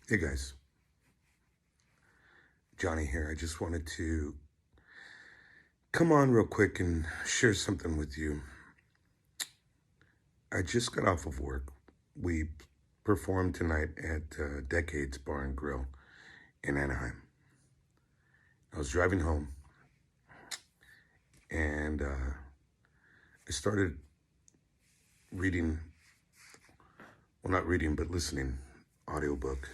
Hey guys, Johnny here. I just wanted to come on real quick and share something with you. I just got off of work. We performed tonight at Decades Bar and Grill in Anaheim. I was driving home and I started reading, well, not reading, but listening, audiobook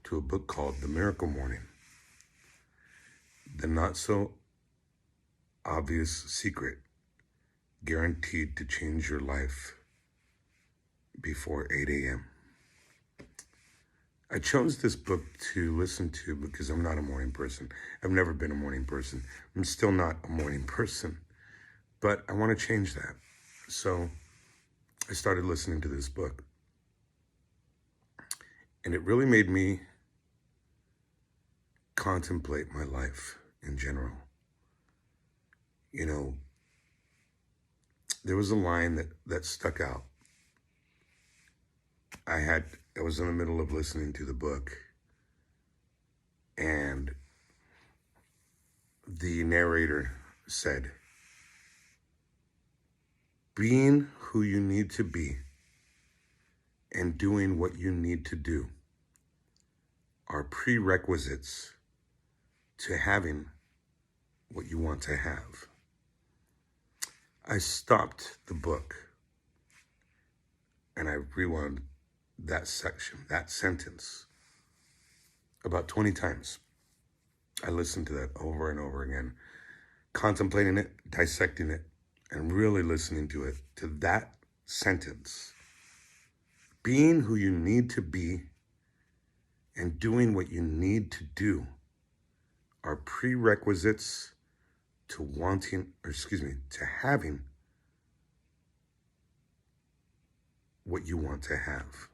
to a book called The Miracle Morning, The Not So Obvious Secret Guaranteed to Change Your Life Before 8 a.m. I chose this book to listen to because I'm not a morning person. I've never been a morning person. I'm still not a morning person, but I want to change that. So I started listening to this book, and it really made me contemplate my life in general. You know, there was a line that stuck out. I was in the middle of listening to the book, and the narrator said, being who you need to be and doing what you need to do are prerequisites to having what you want to have. I stopped the book and I rewound that section, that sentence, about 20 times. I listened to that over and over again, contemplating it, dissecting it, and really listening to it, to that sentence. Being who you need to be and doing what you need to do are prerequisites to to having what you want to have.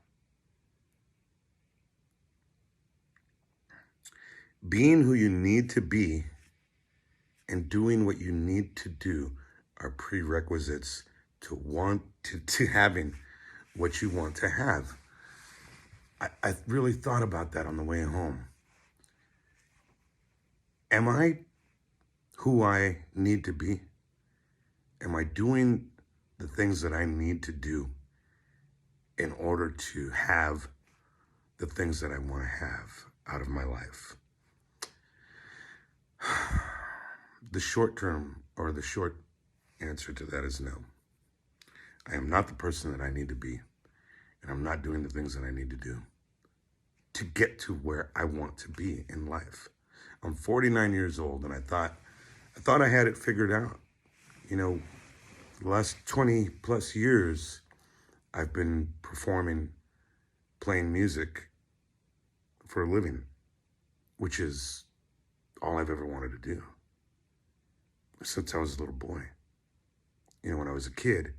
Being who you need to be and doing what you need to do are prerequisites to having what you want to have. I really thought about that on the way home. Am I who I need to be? Am I doing the things that I need to do in order to have the things that I want to have out of my life? The short answer to that is no. I am not the person that I need to be, and I'm not doing the things that I need to do to get to where I want to be in life. I'm 49 years old, and I thought I had it figured out. You know, the last 20 plus years, I've been performing, playing music for a living, which is all I've ever wanted to do since I was a little boy. You know, when I was a kid,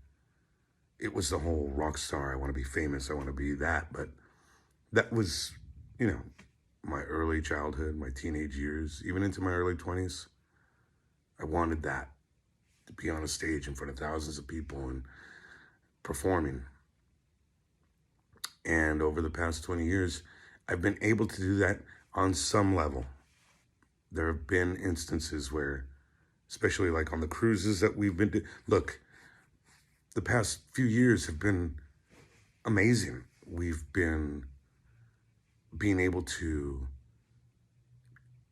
it was the whole rock star. I want to be famous. I want to be that. But that was, you know, my early childhood, my teenage years, even into my early 20s. I wanted that, to be on a stage in front of thousands of people and performing. And over the past 20 years, I've been able to do that on some level. There have been instances where, especially like on the cruises that we've been to, look, the past few years have been amazing. We've been being able to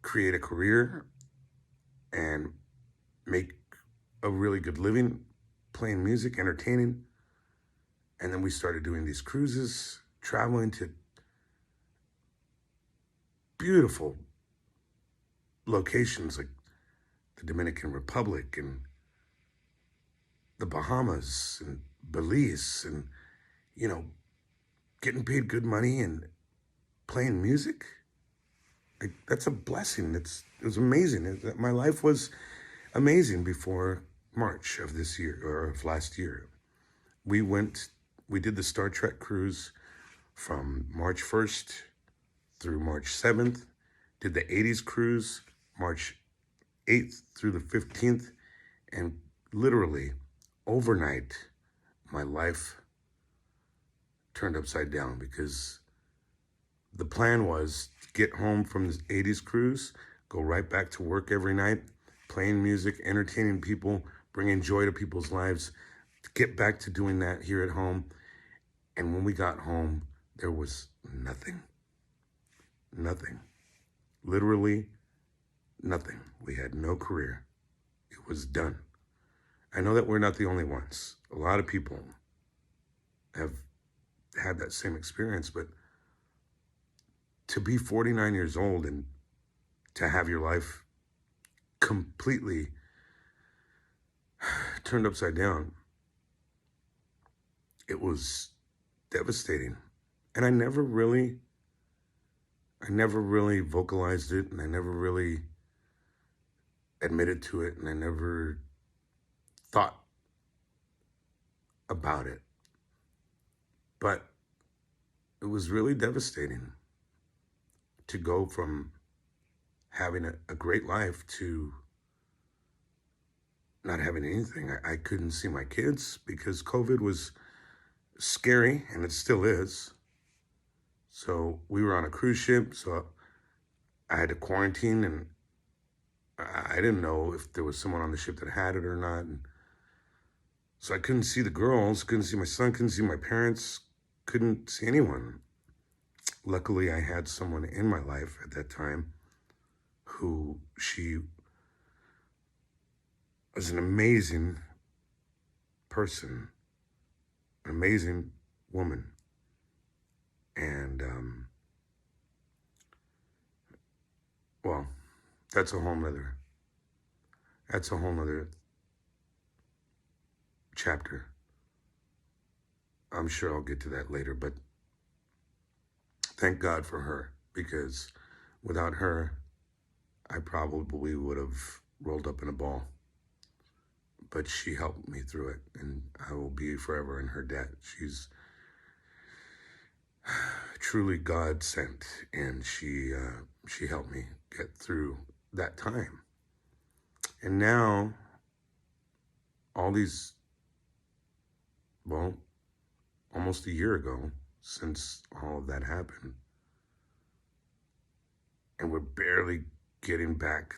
create a career and make a really good living playing music, entertaining. And then we started doing these cruises, traveling to beautiful locations like the Dominican Republic and the Bahamas and Belize, and, you know, getting paid good money and playing music. That's a blessing. It was amazing. My life was amazing before March of this year, or of last year. We did the Star Trek cruise from March 1st through March 7th, did the 80s cruise, March 8th through the 15th, and literally overnight, my life turned upside down because the plan was to get home from the 80s cruise, go right back to work every night, playing music, entertaining people, bringing joy to people's lives, to get back to doing that here at home. And when we got home, there was nothing. Nothing. Literally nothing. We had no career. It was done. I know that we're not the only ones. A lot of people have had that same experience, but to be 49 years old and to have your life completely turned upside down, it was devastating. And I never really vocalized it, and I never really admitted to it, and I never thought about it. But it was really devastating to go from having a great life to not having anything. I couldn't see my kids because COVID was scary, and it still is. So we were on a cruise ship, so I had to quarantine, and I didn't know if there was someone on the ship that had it or not. And so I couldn't see the girls, couldn't see my son, couldn't see my parents, couldn't see anyone. Luckily, I had someone in my life at that time who she was an amazing person, an amazing woman. And, well, that's a whole nother chapter. I'm sure I'll get to that later, but thank God for her, because without her, I probably would have rolled up in a ball. But she helped me through it, and I will be forever in her debt. She's truly God sent, and she helped me get through that time. And now, all these, well, almost a year ago since all of that happened, and we're barely getting back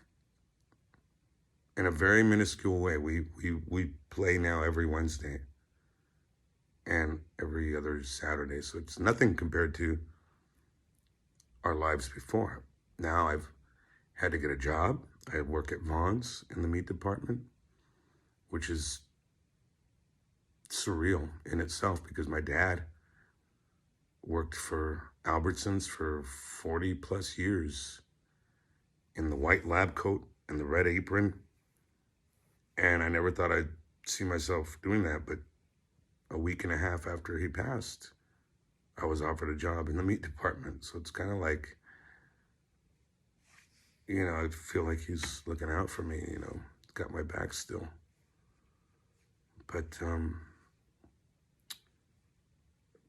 in a very minuscule way. We play now every Wednesday and every other Saturday, so it's nothing compared to our lives before. Now I've had to get a job. I work at Vons in the meat department, which is surreal in itself because my dad worked for Albertsons for 40 plus years in the white lab coat and the red apron. And I never thought I'd see myself doing that, but a week and a half after he passed, I was offered a job in the meat department. So it's kind of like, you know, I feel like he's looking out for me, you know, got my back still. But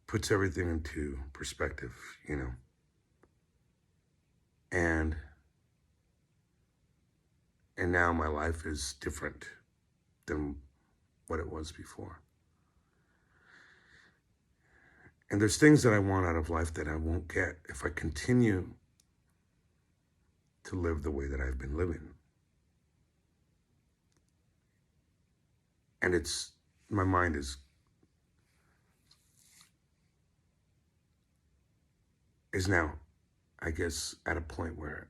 puts everything into perspective, you know. And now my life is different than what it was before. And there's things that I want out of life that I won't get if I continue to live the way that I've been living. And my mind is now, I guess, at a point where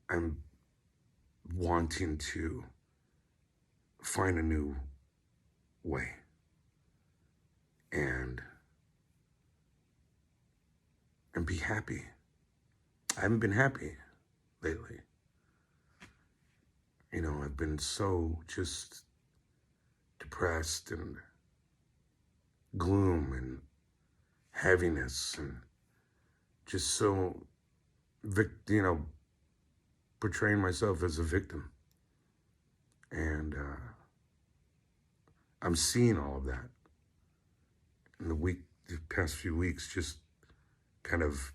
I'm wanting to find a new way. And be happy. I haven't been happy lately. You know, I've been so just depressed and gloom and heaviness and just so, you know, portraying myself as a victim. And I'm seeing all of that in the past few weeks, just kind of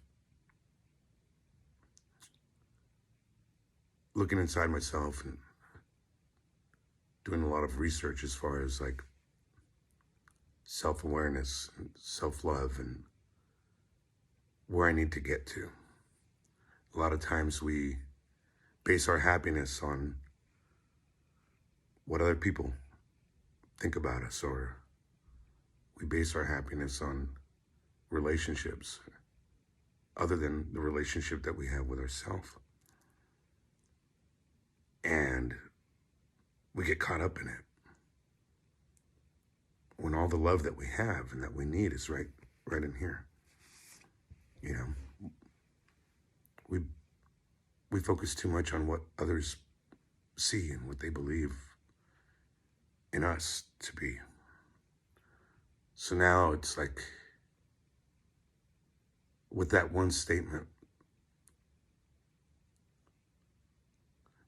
looking inside myself and doing a lot of research as far as like self-awareness and self-love and where I need to get to. A lot of times we base our happiness on what other people think about us, or we base our happiness on relationships other than the relationship that we have with ourselves. And we get caught up in it when all the love that we have and that we need is right in here. You know, we focus too much on what others see and what they believe in us to be. So now it's like, with that one statement,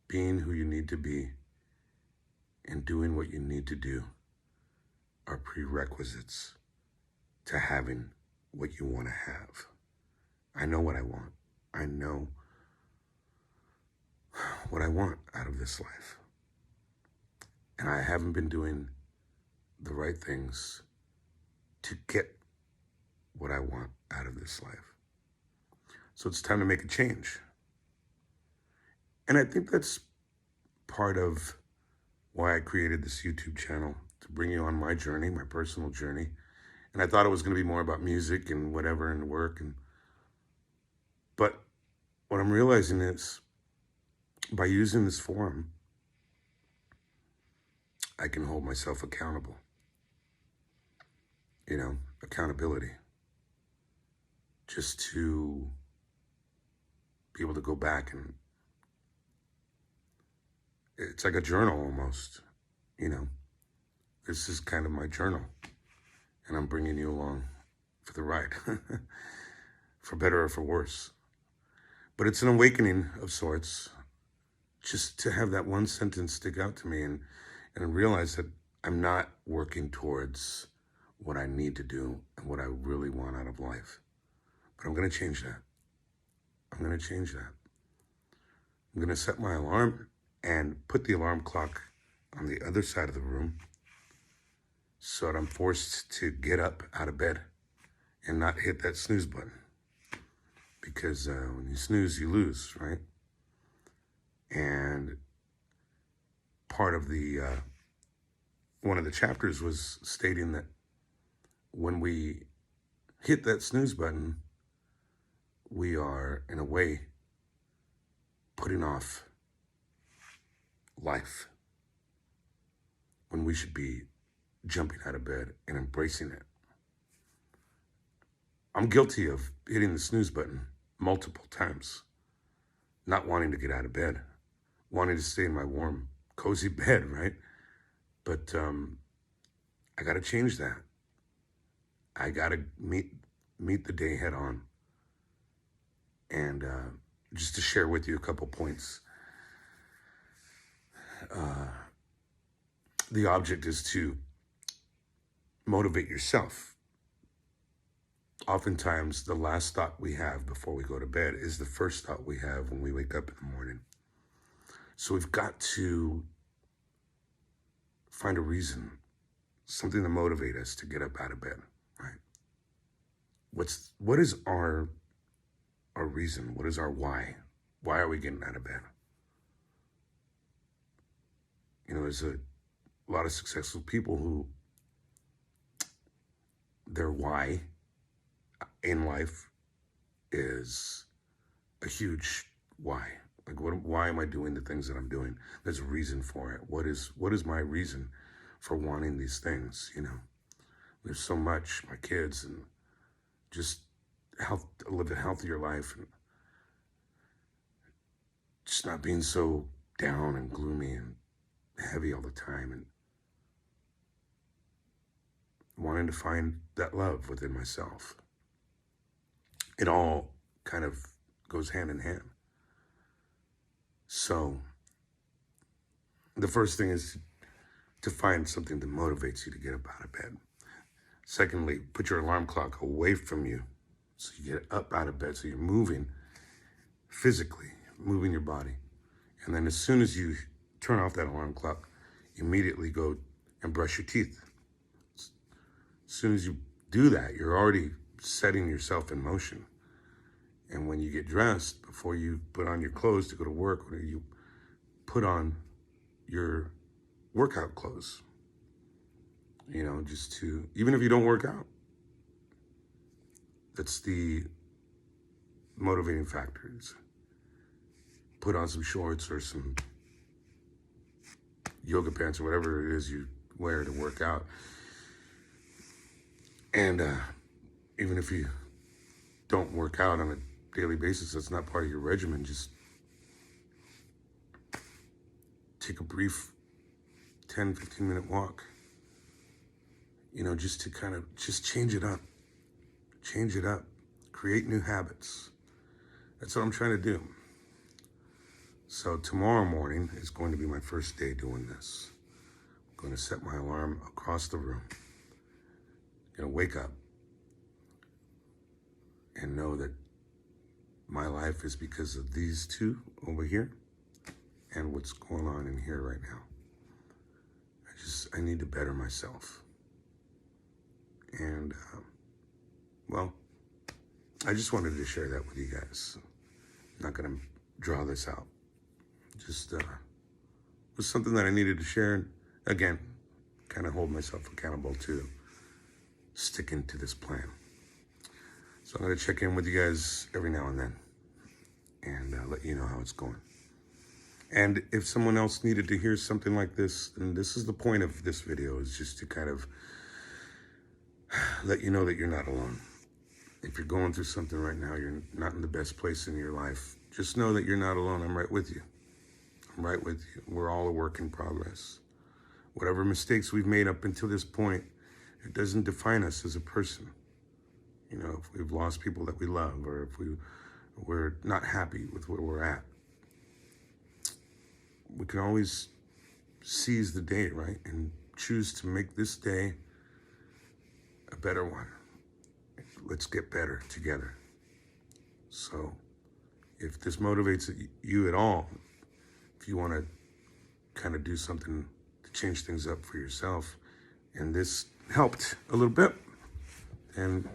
being who you need to be and doing what you need to do are prerequisites to having what you want to have. I know what I want. I know what I want out of this life. And I haven't been doing the right things to get what I want out of this life. So it's time to make a change. And I think that's part of why I created this YouTube channel, to bring you on my journey, my personal journey. And I thought it was going to be more about music and whatever and work. But what I'm realizing is, by using this forum, I can hold myself accountable. You know, accountability. Just to be able to go back, and it's like a journal almost, you know. This is kind of my journal, and I'm bringing you along for the ride, for better or for worse. But it's an awakening of sorts, just to have that one sentence stick out to me and realize that I'm not working towards what I need to do and what I really want out of life. But I'm going to change that. I'm going to change that. I'm going to set my alarm and put the alarm clock on the other side of the room so that I'm forced to get up out of bed and not hit that snooze button. Because when you snooze, you lose, right? And part of the, one of the chapters was stating that when we hit that snooze button, we are, in a way, putting off life when we should be jumping out of bed and embracing it. I'm guilty of hitting the snooze button multiple times, not wanting to get out of bed, wanting to stay in my warm, cozy bed, right? But I got to change that. I got to meet the day head on. And just to share with you a couple points. The object is to motivate yourself. Oftentimes, the last thought we have before we go to bed is the first thought we have when we wake up in the morning. So we've got to find a reason, something to motivate us to get up out of bed, right? What is our reason? What is our why? Why are we getting out of bed? You know, there's a lot of successful people who their why in life is a huge why. Like, why am I doing the things that I'm doing? There's a reason for it. What is my reason for wanting these things? You know, there's so much, my kids, and just live a healthier life, and just not being so down and gloomy and heavy all the time, and wanting to find that love within myself. It all kind of goes hand in hand. So the first thing is to find something that motivates you to get up out of bed. Secondly, put your alarm clock away from you so you get up out of bed, so you're moving physically, moving your body. And then as soon as you turn off that alarm clock, you immediately go and brush your teeth. As soon as you do that, you're already setting yourself in motion. And when you get dressed, before you put on your clothes to go to work, or you put on your workout clothes, you know, just to, even if you don't work out, that's the motivating factors. Put on some shorts or some yoga pants or whatever it is you wear to work out. And even if you don't work out on a daily basis, that's not part of your regimen, just take a brief 10, 15-minute walk, you know, just to kind of just change it up, create new habits. That's what I'm trying to do. So tomorrow morning is going to be my first day doing this. I'm going to set my alarm across the room. I'm going to wake up and know that my life is because of these two over here and what's going on in here right now. I need to better myself. And, well, I just wanted to share that with you guys. I'm not going to draw this out. Just was something that I needed to share. And again, kind of hold myself accountable to sticking to this plan. So I'm going to check in with you guys every now and then and let you know how it's going. And if someone else needed to hear something like this, then this is the point of this video, is just to kind of let you know that you're not alone. If you're going through something right now, you're not in the best place in your life, just know that you're not alone. I'm right with you. I'm right with you. We're all a work in progress. Whatever mistakes we've made up until this point, it doesn't define us as a person. You know, if we've lost people that we love, or if we're not happy with where we're at, we can always seize the day, right? And choose to make this day a better one. Let's get better together. So if this motivates you at all, if you want to kind of do something to change things up for yourself, and this helped a little bit, and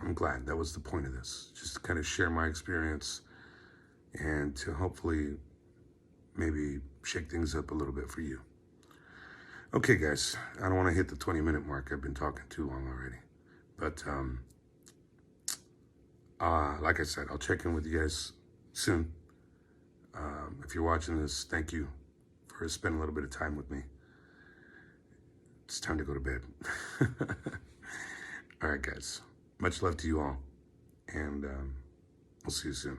I'm glad. That was the point of this, just to kind of share my experience and to hopefully maybe shake things up a little bit for you. Okay, guys, I don't want to hit the 20-minute mark. I've been talking too long already. But like I said, I'll check in with you guys soon. If you're watching this, thank you for spending a little bit of time with me. It's time to go to bed. All right, guys. Much love to you all. And we'll see you soon.